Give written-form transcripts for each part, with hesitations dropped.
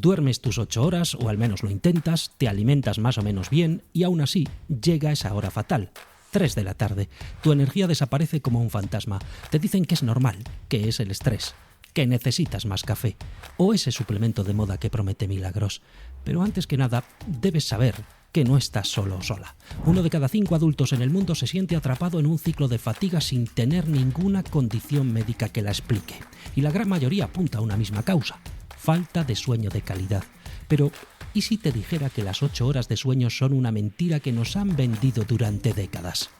Duermes tus 8 horas, o al menos lo intentas, te alimentas más o menos bien y aún así llega esa hora fatal. 3 de la tarde. Tu energía desaparece como un fantasma. Te dicen que es normal, que es el estrés, que necesitas más café o ese suplemento de moda que promete milagros. Pero antes que nada, debes saber que no estás solo o sola. 1 de cada 5 adultos en el mundo se siente atrapado en un ciclo de fatiga sin tener ninguna condición médica que la explique. Y la gran mayoría apunta a una misma causa: falta de sueño de calidad. Pero, ¿y si te dijera que las 8 horas de sueño son una mentira que nos han vendido durante décadas?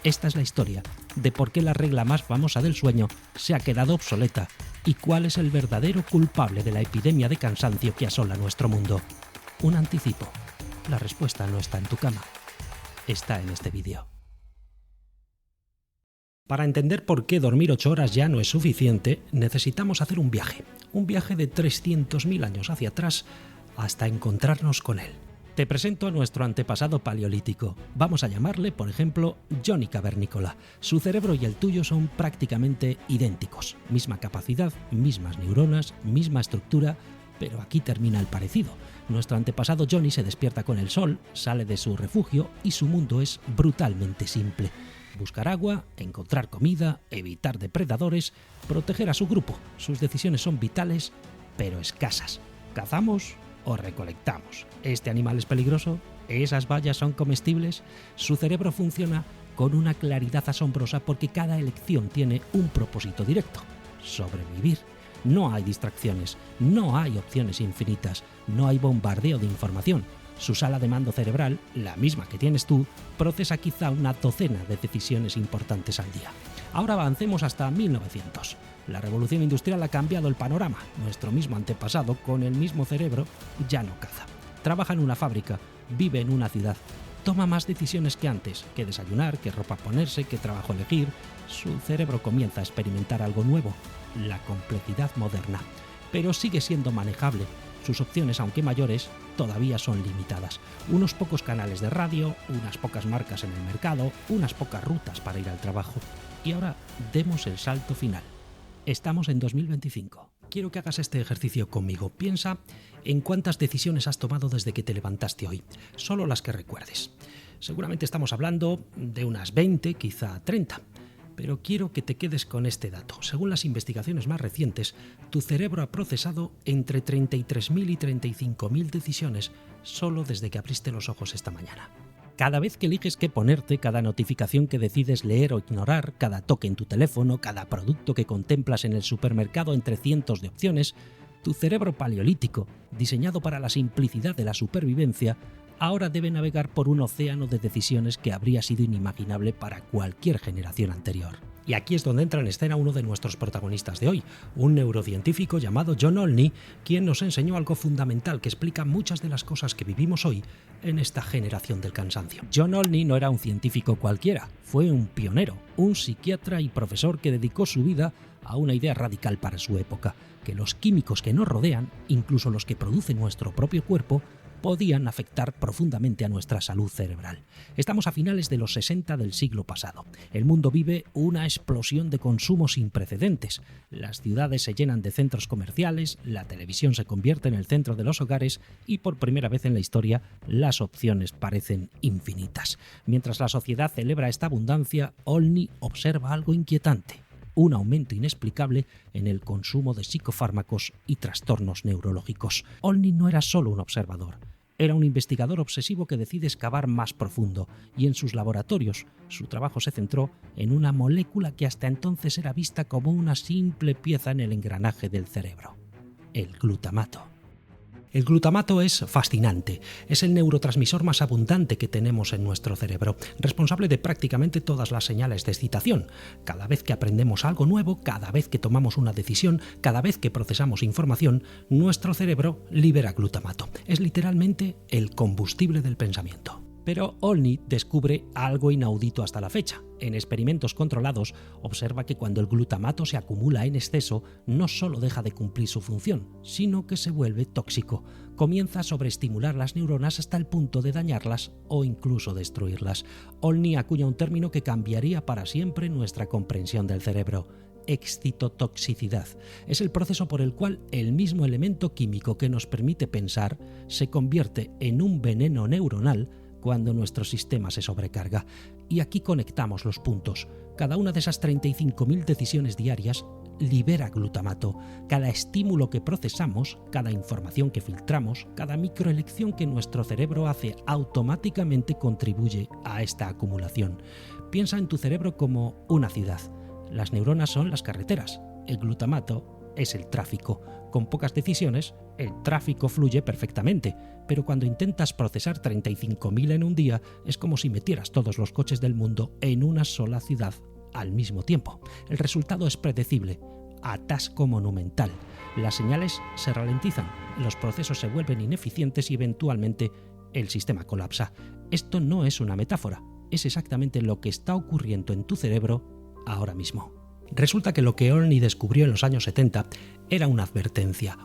Esta es la historia de por qué la regla más famosa del sueño se ha quedado obsoleta y cuál es el verdadero culpable de la epidemia de cansancio que asola nuestro mundo. Un anticipo. La respuesta no está en tu cama. Está en este vídeo. Para entender por qué dormir 8 horas ya no es suficiente, necesitamos hacer un viaje de 300.000 años hacia atrás hasta encontrarnos con él. Te presento a nuestro antepasado paleolítico. Vamos a llamarle, por ejemplo, Johnny Cavernícola. Su cerebro y el tuyo son prácticamente idénticos. Misma capacidad, mismas neuronas, misma estructura, pero aquí termina el parecido. Nuestro antepasado Johnny se despierta con el sol, sale de su refugio y su mundo es brutalmente simple. Buscar agua, encontrar comida, evitar depredadores, proteger a su grupo. Sus decisiones son vitales, pero escasas. ¿Cazamos o recolectamos? ¿Este animal es peligroso? ¿Esas bayas son comestibles? Su cerebro funciona con una claridad asombrosa porque cada elección tiene un propósito directo: sobrevivir. No hay distracciones, no hay opciones infinitas, no hay bombardeo de información. Su sala de mando cerebral, la misma que tienes tú, procesa quizá una docena de decisiones importantes al día. Ahora avancemos hasta 1900. La revolución industrial ha cambiado el panorama. Nuestro mismo antepasado, con el mismo cerebro, ya no caza. Trabaja en una fábrica, vive en una ciudad. Toma más decisiones que antes: qué desayunar, qué ropa ponerse, qué trabajo elegir. Su cerebro comienza a experimentar algo nuevo: la complejidad moderna. Pero sigue siendo manejable. Sus opciones, aunque mayores, todavía son limitadas. Unos pocos canales de radio, unas pocas marcas en el mercado, unas pocas rutas para ir al trabajo. Y ahora demos el salto final. Estamos en 2025. Quiero que hagas este ejercicio conmigo. Piensa en cuántas decisiones has tomado desde que te levantaste hoy. Solo las que recuerdes. Seguramente estamos hablando de unas 20, quizá 30. Pero quiero que te quedes con este dato. Según las investigaciones más recientes, tu cerebro ha procesado entre 33.000 y 35.000 decisiones solo desde que abriste los ojos esta mañana. Cada vez que eliges qué ponerte, cada notificación que decides leer o ignorar, cada toque en tu teléfono, cada producto que contemplas en el supermercado entre cientos de opciones, tu cerebro paleolítico, diseñado para la simplicidad de la supervivencia, ahora debe navegar por un océano de decisiones que habría sido inimaginable para cualquier generación anterior. Y aquí es donde entra en escena uno de nuestros protagonistas de hoy, un neurocientífico llamado John Olney, quien nos enseñó algo fundamental que explica muchas de las cosas que vivimos hoy en esta generación del cansancio. John Olney no era un científico cualquiera, fue un pionero, un psiquiatra y profesor que dedicó su vida a una idea radical para su época: que los químicos que nos rodean, incluso los que produce nuestro propio cuerpo, podían afectar profundamente a nuestra salud cerebral. Estamos a finales de los 60 del siglo pasado. El mundo vive una explosión de consumo sin precedentes. Las ciudades se llenan de centros comerciales, la televisión se convierte en el centro de los hogares y por primera vez en la historia las opciones parecen infinitas. Mientras la sociedad celebra esta abundancia, Olney observa algo inquietante: un aumento inexplicable en el consumo de psicofármacos y trastornos neurológicos. Olney no era solo un observador. Era un investigador obsesivo que decide excavar más profundo, y en sus laboratorios su trabajo se centró en una molécula que hasta entonces era vista como una simple pieza en el engranaje del cerebro: el glutamato. El glutamato es fascinante. Es el neurotransmisor más abundante que tenemos en nuestro cerebro, responsable de prácticamente todas las señales de excitación. Cada vez que aprendemos algo nuevo, cada vez que tomamos una decisión, cada vez que procesamos información, nuestro cerebro libera glutamato. Es literalmente el combustible del pensamiento. Pero Olney descubre algo inaudito hasta la fecha. En experimentos controlados, observa que cuando el glutamato se acumula en exceso, no solo deja de cumplir su función, sino que se vuelve tóxico. Comienza a sobreestimular las neuronas hasta el punto de dañarlas o incluso destruirlas. Olney acuña un término que cambiaría para siempre nuestra comprensión del cerebro: excitotoxicidad. Es el proceso por el cual el mismo elemento químico que nos permite pensar se convierte en un veneno neuronal cuando nuestro sistema se sobrecarga. Y aquí conectamos los puntos. Cada una de esas 35.000 decisiones diarias libera glutamato. Cada estímulo que procesamos, cada información que filtramos, cada microelección que nuestro cerebro hace automáticamente contribuye a esta acumulación. Piensa en tu cerebro como una ciudad. Las neuronas son las carreteras. El glutamato es el tráfico. Con pocas decisiones, el tráfico fluye perfectamente, pero cuando intentas procesar 35.000 en un día, es como si metieras todos los coches del mundo en una sola ciudad al mismo tiempo. El resultado es predecible: atasco monumental. Las señales se ralentizan, los procesos se vuelven ineficientes y eventualmente el sistema colapsa. Esto no es una metáfora, es exactamente lo que está ocurriendo en tu cerebro ahora mismo. Resulta que lo que Olney descubrió en los años 70 era una advertencia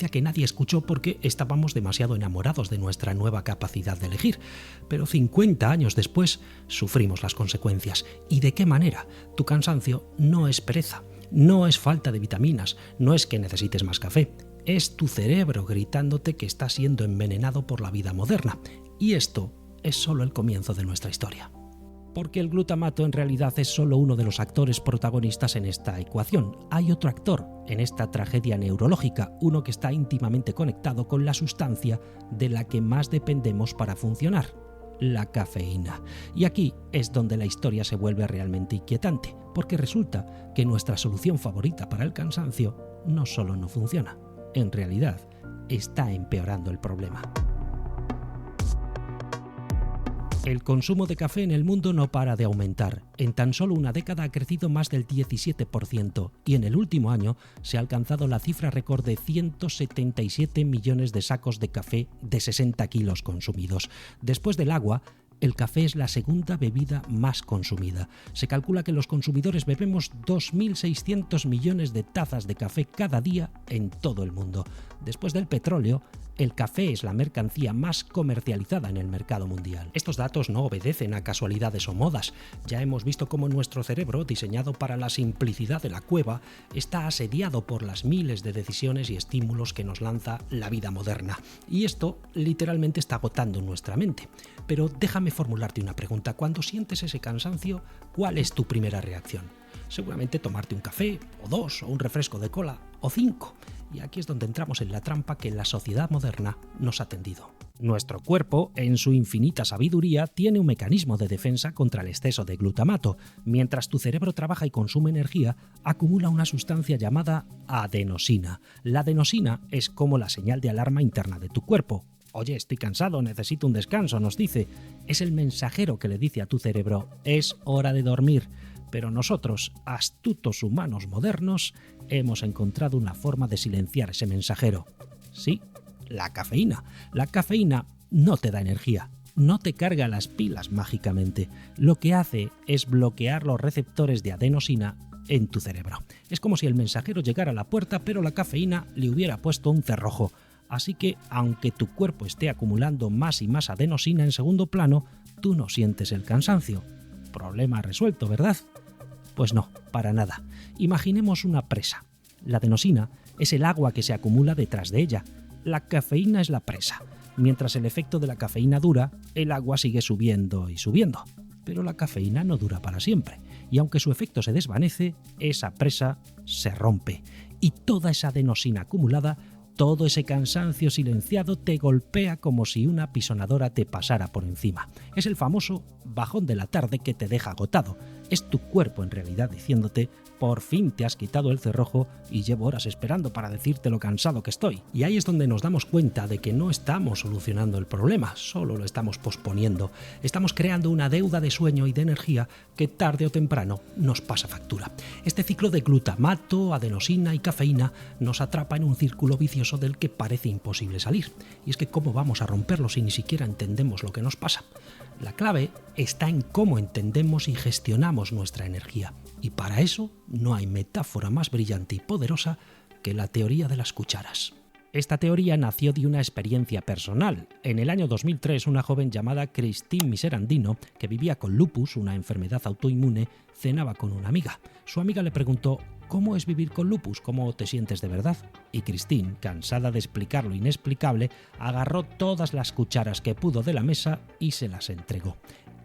que nadie escuchó porque estábamos demasiado enamorados de nuestra nueva capacidad de elegir. Pero 50 años después sufrimos las consecuencias. ¿Y de qué manera? Tu cansancio no es pereza, no es falta de vitaminas, no es que necesites más café. Es tu cerebro gritándote que está siendo envenenado por la vida moderna. Y esto es solo el comienzo de nuestra historia. Porque el glutamato en realidad es solo uno de los actores protagonistas en esta ecuación. Hay otro actor en esta tragedia neurológica, uno que está íntimamente conectado con la sustancia de la que más dependemos para funcionar: la cafeína. Y aquí es donde la historia se vuelve realmente inquietante, porque resulta que nuestra solución favorita para el cansancio no solo no funciona, en realidad está empeorando el problema. El consumo de café en el mundo no para de aumentar. En tan solo una década ha crecido más del 17% y en el último año se ha alcanzado la cifra récord de 177 millones de sacos de café de 60 kilos consumidos. Después del agua, el café es la segunda bebida más consumida. Se calcula que los consumidores bebemos 2.600 millones de tazas de café cada día en todo el mundo. Después del petróleo, el café es la mercancía más comercializada en el mercado mundial. Estos datos no obedecen a casualidades o modas. Ya hemos visto cómo nuestro cerebro, diseñado para la simplicidad de la cueva, está asediado por las miles de decisiones y estímulos que nos lanza la vida moderna. Y esto literalmente está agotando nuestra mente. Pero déjame formularte una pregunta. Cuando sientes ese cansancio, ¿cuál es tu primera reacción? Seguramente tomarte un café, o 2, o un refresco de cola, o 5. Y aquí es donde entramos en la trampa que la sociedad moderna nos ha tendido. Nuestro cuerpo, en su infinita sabiduría, tiene un mecanismo de defensa contra el exceso de glutamato. Mientras tu cerebro trabaja y consume energía, acumula una sustancia llamada adenosina. La adenosina es como la señal de alarma interna de tu cuerpo. Oye, estoy cansado, necesito un descanso, nos dice. Es el mensajero que le dice a tu cerebro: es hora de dormir. Pero nosotros, astutos humanos modernos, hemos encontrado una forma de silenciar ese mensajero. Sí, la cafeína. La cafeína no te da energía, no te carga las pilas mágicamente. Lo que hace es bloquear los receptores de adenosina en tu cerebro. Es como si el mensajero llegara a la puerta, pero la cafeína le hubiera puesto un cerrojo. Así que, aunque tu cuerpo esté acumulando más y más adenosina en segundo plano, tú no sientes el cansancio. Problema resuelto, ¿verdad? Pues no, para nada. Imaginemos una presa. La adenosina es el agua que se acumula detrás de ella. La cafeína es la presa. Mientras el efecto de la cafeína dura, el agua sigue subiendo y subiendo. Pero la cafeína no dura para siempre. Y aunque su efecto se desvanece, esa presa se rompe. Y toda esa adenosina acumulada, todo ese cansancio silenciado te golpea como si una pisonadora te pasara por encima. Es el famoso bajón de la tarde que te deja agotado. Es tu cuerpo en realidad diciéndote: por fin te has quitado el cerrojo y llevo horas esperando para decirte lo cansado que estoy. Y ahí es donde nos damos cuenta de que no estamos solucionando el problema, solo lo estamos posponiendo. Estamos creando una deuda de sueño y de energía que tarde o temprano nos pasa factura. Este ciclo de glutamato, adenosina y cafeína nos atrapa en un círculo vicioso del que parece imposible salir. Y es que ¿cómo vamos a romperlo si ni siquiera entendemos lo que nos pasa? La clave está en cómo entendemos y gestionamos nuestra energía. Y para eso no hay metáfora más brillante y poderosa que la teoría de las cucharas. Esta teoría nació de una experiencia personal. En el año 2003, una joven llamada Christine Miserandino, que vivía con lupus, una enfermedad autoinmune, cenaba con una amiga. Su amiga le preguntó: ¿cómo es vivir con lupus? ¿Cómo te sientes de verdad? Y Christine, cansada de explicar lo inexplicable, agarró todas las cucharas que pudo de la mesa y se las entregó.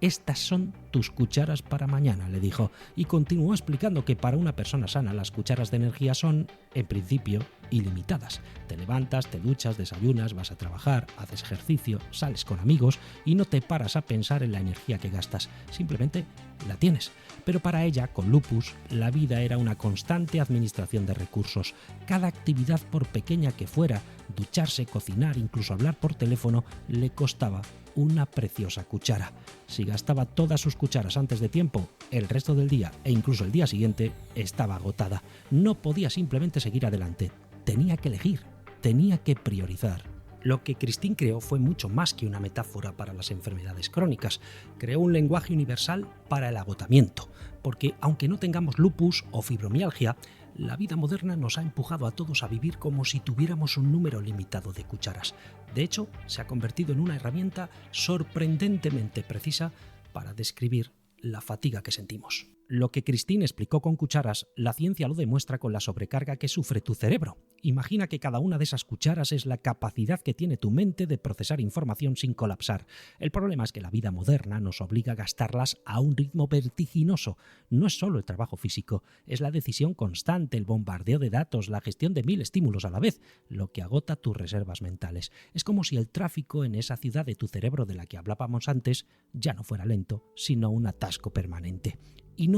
Estas son tus cucharas para mañana, le dijo, y continuó explicando que para una persona sana las cucharas de energía son, en principio, ilimitadas. Te levantas, te duchas, desayunas, vas a trabajar, haces ejercicio, sales con amigos y no te paras a pensar en la energía que gastas, simplemente la tienes. Pero para ella, con lupus, la vida era una constante administración de recursos. Cada actividad, por pequeña que fuera, ducharse, cocinar, incluso hablar por teléfono, le costaba una preciosa cuchara. Si gastaba todas sus cucharas antes de tiempo, el resto del día e incluso el día siguiente estaba agotada. No podía simplemente seguir adelante. Tenía que elegir, tenía que priorizar. Lo que Christine creó fue mucho más que una metáfora para las enfermedades crónicas. Creó un lenguaje universal para el agotamiento, porque aunque no tengamos lupus o fibromialgia, la vida moderna nos ha empujado a todos a vivir como si tuviéramos un número limitado de cucharas. De hecho, se ha convertido en una herramienta sorprendentemente precisa para describir la fatiga que sentimos. Lo que Christine explicó con cucharas, la ciencia lo demuestra con la sobrecarga que sufre tu cerebro. Imagina que cada una de esas cucharas es la capacidad que tiene tu mente de procesar información sin colapsar. El problema es que la vida moderna nos obliga a gastarlas a un ritmo vertiginoso. No es solo el trabajo físico, es la decisión constante, el bombardeo de datos, la gestión de 1000 estímulos a la vez, lo que agota tus reservas mentales. Es como si el tráfico en esa ciudad de tu cerebro de la que hablábamos antes ya no fuera lento, sino un atasco permanente. Y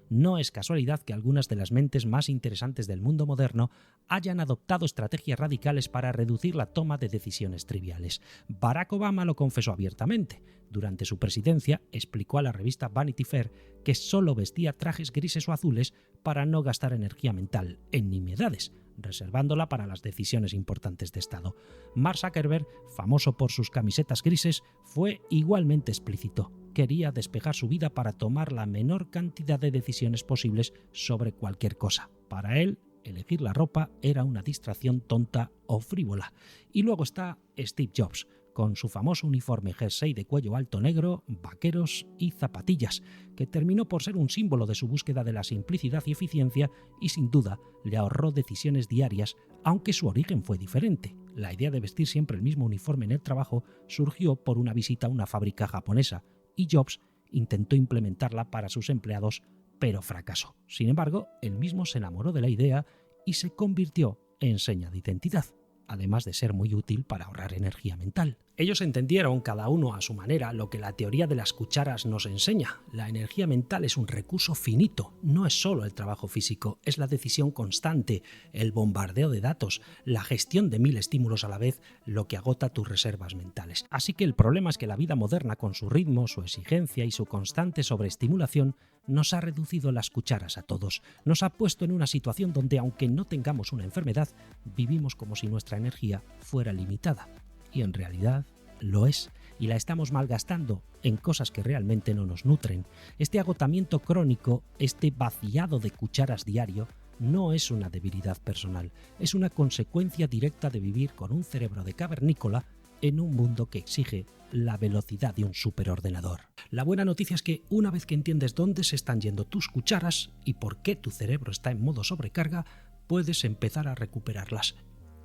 no es casualidad que algunas de las mentes más interesantes del mundo moderno hayan adoptado estrategias radicales para reducir la toma de decisiones triviales. Barack Obama lo confesó abiertamente. Durante su presidencia explicó a la revista Vanity Fair que solo vestía trajes grises o azules para no gastar energía mental en nimiedades, reservándola para las decisiones importantes de Estado. Mark Zuckerberg, famoso por sus camisetas grises, fue igualmente explícito. Quería despejar su vida para tomar la menor cantidad de decisiones posibles sobre cualquier cosa. Para él, elegir la ropa era una distracción tonta o frívola. Y luego está Steve Jobs, con su famoso uniforme jersey de cuello alto negro, vaqueros y zapatillas, que terminó por ser un símbolo de su búsqueda de la simplicidad y eficiencia y sin duda le ahorró decisiones diarias, aunque su origen fue diferente. La idea de vestir siempre el mismo uniforme en el trabajo surgió por una visita a una fábrica japonesa, y Jobs intentó implementarla para sus empleados, pero fracasó. Sin embargo, él mismo se enamoró de la idea y se convirtió en seña de identidad, además de ser muy útil para ahorrar energía mental. Ellos entendieron, cada uno a su manera, lo que la teoría de las cucharas nos enseña. La energía mental es un recurso finito, no es solo el trabajo físico, es la decisión constante, el bombardeo de datos, la gestión de 1000 estímulos a la vez, lo que agota tus reservas mentales. Así que el problema es que la vida moderna, con su ritmo, su exigencia y su constante sobreestimulación, nos ha reducido las cucharas a todos. Nos ha puesto en una situación donde, aunque no tengamos una enfermedad, vivimos como si nuestra energía fuera limitada. Y en realidad lo es, y la estamos malgastando en cosas que realmente no nos nutren. Este agotamiento crónico, este vaciado de cucharas diario, no es una debilidad personal, es una consecuencia directa de vivir con un cerebro de cavernícola en un mundo que exige la velocidad de un superordenador. La buena noticia es que una vez que entiendes dónde se están yendo tus cucharas y por qué tu cerebro está en modo sobrecarga, puedes empezar a recuperarlas.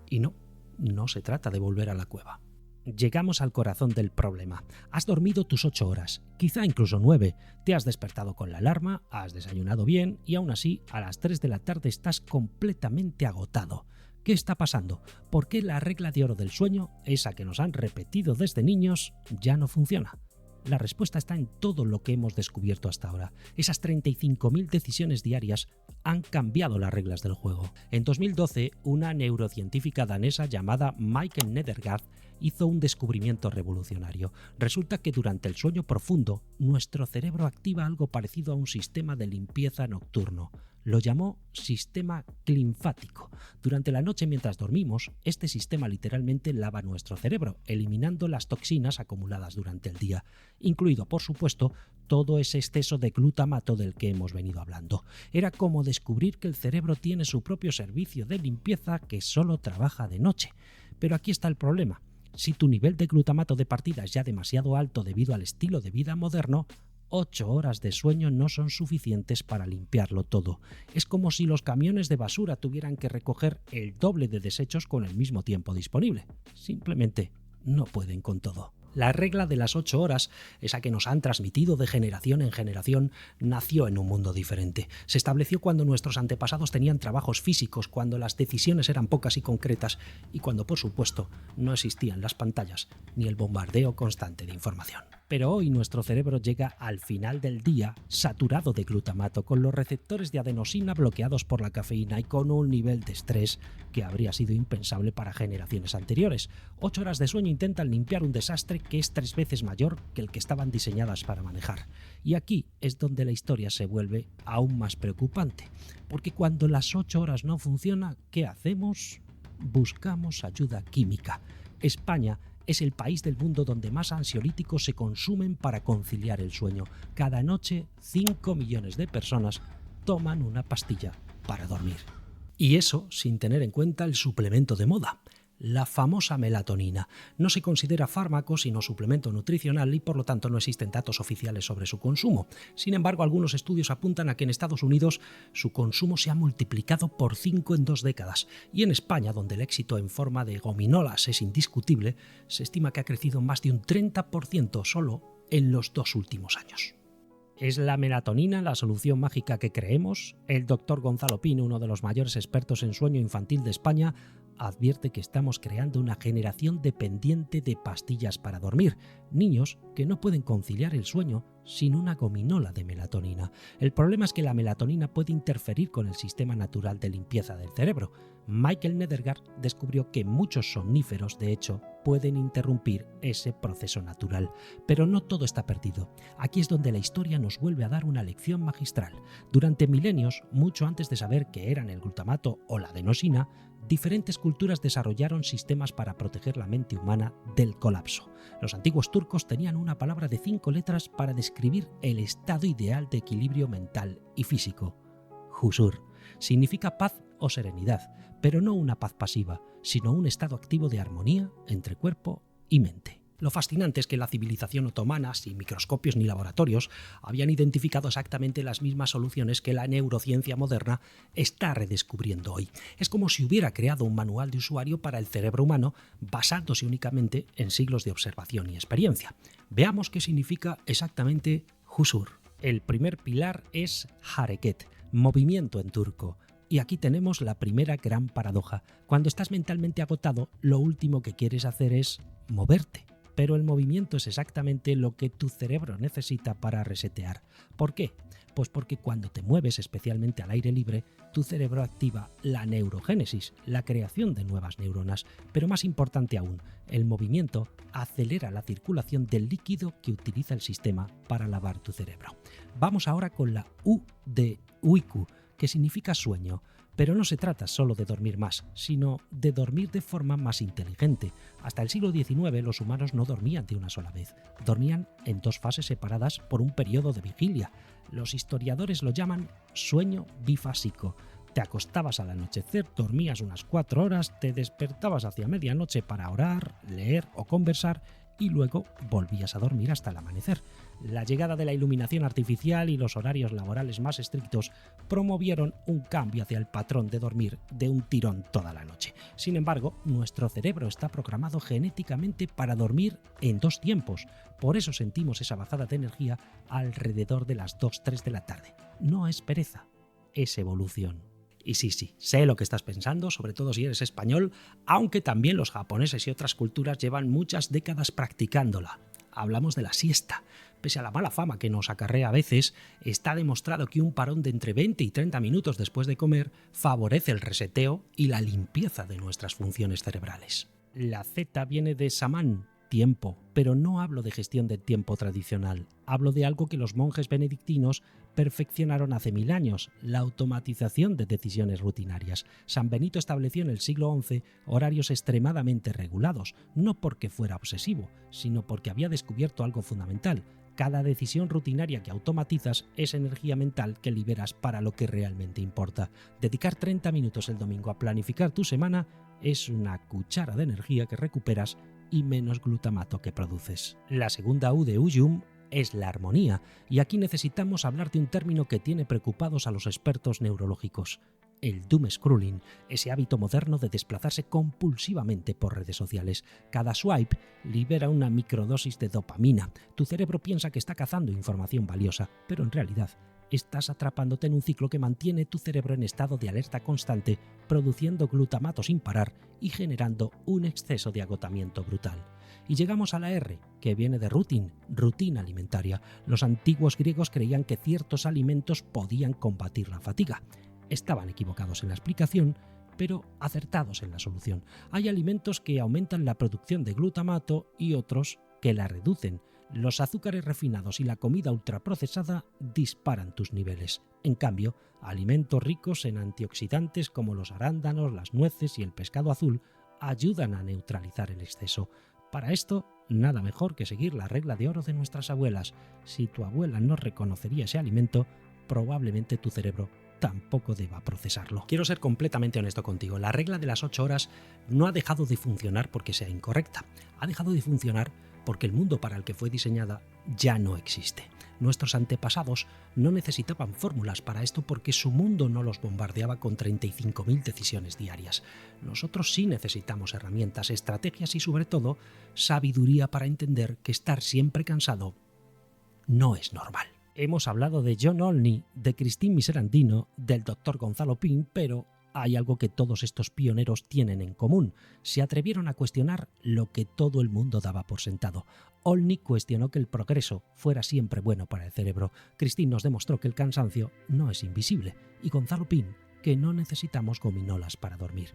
Y no se trata de volver a la cueva. Llegamos al corazón del problema. Has dormido tus 8 horas, quizá incluso 9. Te has despertado con la alarma, has desayunado bien y aún así a las 3 de la tarde estás completamente agotado. ¿Qué está pasando? ¿Por qué la regla de oro del sueño, esa que nos han repetido desde niños, ya no funciona? La respuesta está en todo lo que hemos descubierto hasta ahora. Esas 35.000 decisiones diarias han cambiado las reglas del juego. En 2012, una neurocientífica danesa llamada Maiken Nedergaard hizo un descubrimiento revolucionario. Resulta que durante el sueño profundo, nuestro cerebro activa algo parecido a un sistema de limpieza nocturno. Lo llamó sistema linfático. Durante la noche, mientras dormimos, este sistema literalmente lava nuestro cerebro, eliminando las toxinas acumuladas durante el día, incluido, por supuesto, todo ese exceso de glutamato del que hemos venido hablando. Era como descubrir que el cerebro tiene su propio servicio de limpieza que solo trabaja de noche. Pero aquí está el problema. Si tu nivel de glutamato de partida es ya demasiado alto debido al estilo de vida moderno, 8 horas de sueño no son suficientes para limpiarlo todo. Es como si los camiones de basura tuvieran que recoger el doble de desechos con el mismo tiempo disponible. Simplemente no pueden con todo. La regla de las 8 horas, esa que nos han transmitido de generación en generación, nació en un mundo diferente. Se estableció cuando nuestros antepasados tenían trabajos físicos, cuando las decisiones eran pocas y concretas y cuando, por supuesto, no existían las pantallas ni el bombardeo constante de información. Pero hoy nuestro cerebro llega al final del día saturado de glutamato, con los receptores de adenosina bloqueados por la cafeína y con un nivel de estrés que habría sido impensable para generaciones anteriores. 8 horas de sueño intentan limpiar un desastre que es 3 veces mayor que el que estaban diseñadas para manejar. Y aquí es donde la historia se vuelve aún más preocupante, porque cuando las 8 horas no funcionan, ¿qué hacemos? Buscamos ayuda química. España es el país del mundo donde más ansiolíticos se consumen para conciliar el sueño. Cada noche, 5 millones de personas toman una pastilla para dormir. Y eso sin tener en cuenta el suplemento de moda, la famosa melatonina. No se considera fármaco sino suplemento nutricional y por lo tanto no existen datos oficiales sobre su consumo. Sin embargo, algunos estudios apuntan a que en Estados Unidos su consumo se ha multiplicado por 5 en 2 décadas y en España, donde el éxito en forma de gominolas es indiscutible, se estima que ha crecido más de un 30% solo en los 2 últimos años. ¿Es la melatonina la solución mágica que creemos? El doctor Gonzalo Pino, uno de los mayores expertos en sueño infantil de España, advierte que estamos creando una generación dependiente de pastillas para dormir, niños que no pueden conciliar el sueño sin una gominola de melatonina. El problema es que la melatonina puede interferir con el sistema natural de limpieza del cerebro. Michael Nedergaard descubrió que muchos somníferos, de hecho, pueden interrumpir ese proceso natural. Pero no todo está perdido. Aquí es donde la historia nos vuelve a dar una lección magistral. Durante milenios, mucho antes de saber qué eran el glutamato o la adenosina, diferentes culturas desarrollaron sistemas para proteger la mente humana del colapso. Los antiguos turcos tenían una palabra de 5 letras para describir el estado ideal de equilibrio mental y físico. Huzur. Significa paz o serenidad, pero no una paz pasiva, sino un estado activo de armonía entre cuerpo y mente. Lo fascinante es que la civilización otomana, sin microscopios ni laboratorios, habían identificado exactamente las mismas soluciones que la neurociencia moderna está redescubriendo hoy. Es como si hubiera creado un manual de usuario para el cerebro humano basándose únicamente en siglos de observación y experiencia. Veamos qué significa exactamente huzur. El primer pilar es hareket, movimiento en turco. Y aquí tenemos la primera gran paradoja. Cuando estás mentalmente agotado, lo último que quieres hacer es moverte. Pero el movimiento es exactamente lo que tu cerebro necesita para resetear. ¿Por qué? Pues porque cuando te mueves, especialmente al aire libre, tu cerebro activa la neurogénesis, la creación de nuevas neuronas. Pero más importante aún, el movimiento acelera la circulación del líquido que utiliza el sistema para lavar tu cerebro. Vamos ahora con la U de Uiku, que significa sueño. Pero no se trata solo de dormir más, sino de dormir de forma más inteligente. Hasta el siglo XIX los humanos no dormían de una sola vez, dormían en 2 fases separadas por un periodo de vigilia. Los historiadores lo llaman sueño bifásico. Te acostabas al anochecer, dormías unas 4 horas, te despertabas hacia medianoche para orar, leer o conversar y luego volvías a dormir hasta el amanecer. La llegada de la iluminación artificial y los horarios laborales más estrictos promovieron un cambio hacia el patrón de dormir de un tirón toda la noche. Sin embargo, nuestro cerebro está programado genéticamente para dormir en 2 tiempos. Por eso sentimos esa bajada de energía alrededor de las 2-3 de la tarde. No es pereza, es evolución. Y sí, sé lo que estás pensando, sobre todo si eres español, aunque también los japoneses y otras culturas llevan muchas décadas practicándola. Hablamos de la siesta. Pese a la mala fama que nos acarrea a veces, está demostrado que un parón de entre 20 y 30 minutos después de comer favorece el reseteo y la limpieza de nuestras funciones cerebrales. La Z viene de samán, tiempo, pero no hablo de gestión del tiempo tradicional. Hablo de algo que los monjes benedictinos perfeccionaron hace 1000 años, la automatización de decisiones rutinarias. San Benito estableció en el siglo XI horarios extremadamente regulados, no porque fuera obsesivo, sino porque había descubierto algo fundamental. Cada decisión rutinaria que automatizas es energía mental que liberas para lo que realmente importa. Dedicar 30 minutos el domingo a planificar tu semana es una cuchara de energía que recuperas y menos glutamato que produces. La segunda U de Uyum es la armonía, y aquí necesitamos hablar de un término que tiene preocupados a los expertos neurológicos: el doom scrolling, ese hábito moderno de desplazarse compulsivamente por redes sociales. Cada swipe libera una microdosis de dopamina. Tu cerebro piensa que está cazando información valiosa, pero en realidad estás atrapándote en un ciclo que mantiene tu cerebro en estado de alerta constante, produciendo glutamato sin parar y generando un exceso de agotamiento brutal. Y llegamos a la R, que viene de rutina alimentaria. Los antiguos griegos creían que ciertos alimentos podían combatir la fatiga. Estaban equivocados en la explicación, pero acertados en la solución. Hay alimentos que aumentan la producción de glutamato y otros que la reducen. Los azúcares refinados y la comida ultraprocesada disparan tus niveles. En cambio, alimentos ricos en antioxidantes como los arándanos, las nueces y el pescado azul ayudan a neutralizar el exceso. Para esto, nada mejor que seguir la regla de oro de nuestras abuelas. Si tu abuela no reconocería ese alimento, probablemente tu cerebro tampoco deba procesarlo. Quiero ser completamente honesto contigo. La regla de las 8 horas no ha dejado de funcionar porque sea incorrecta. Ha dejado de funcionar porque el mundo para el que fue diseñada ya no existe. Nuestros antepasados no necesitaban fórmulas para esto porque su mundo no los bombardeaba con 35.000 decisiones diarias. Nosotros sí necesitamos herramientas, estrategias y sobre todo sabiduría para entender que estar siempre cansado no es normal. Hemos hablado de John Olney, de Christine Miserandino, del Dr. Gonzalo Pin, pero hay algo que todos estos pioneros tienen en común: se atrevieron a cuestionar lo que todo el mundo daba por sentado. Olney cuestionó que el progreso fuera siempre bueno para el cerebro. Christine nos demostró que el cansancio no es invisible. Y Gonzalo Pin, que no necesitamos gominolas para dormir.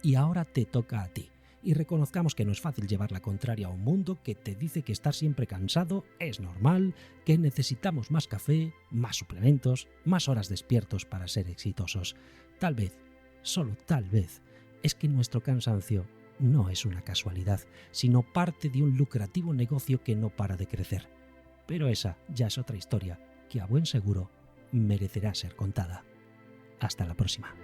Y ahora te toca a ti. Y reconozcamos que no es fácil llevar la contraria a un mundo que te dice que estar siempre cansado es normal, que necesitamos más café, más suplementos, más horas despiertos para ser exitosos. Tal vez, solo tal vez, es que nuestro cansancio no es una casualidad, sino parte de un lucrativo negocio que no para de crecer. Pero esa ya es otra historia que a buen seguro merecerá ser contada. Hasta la próxima.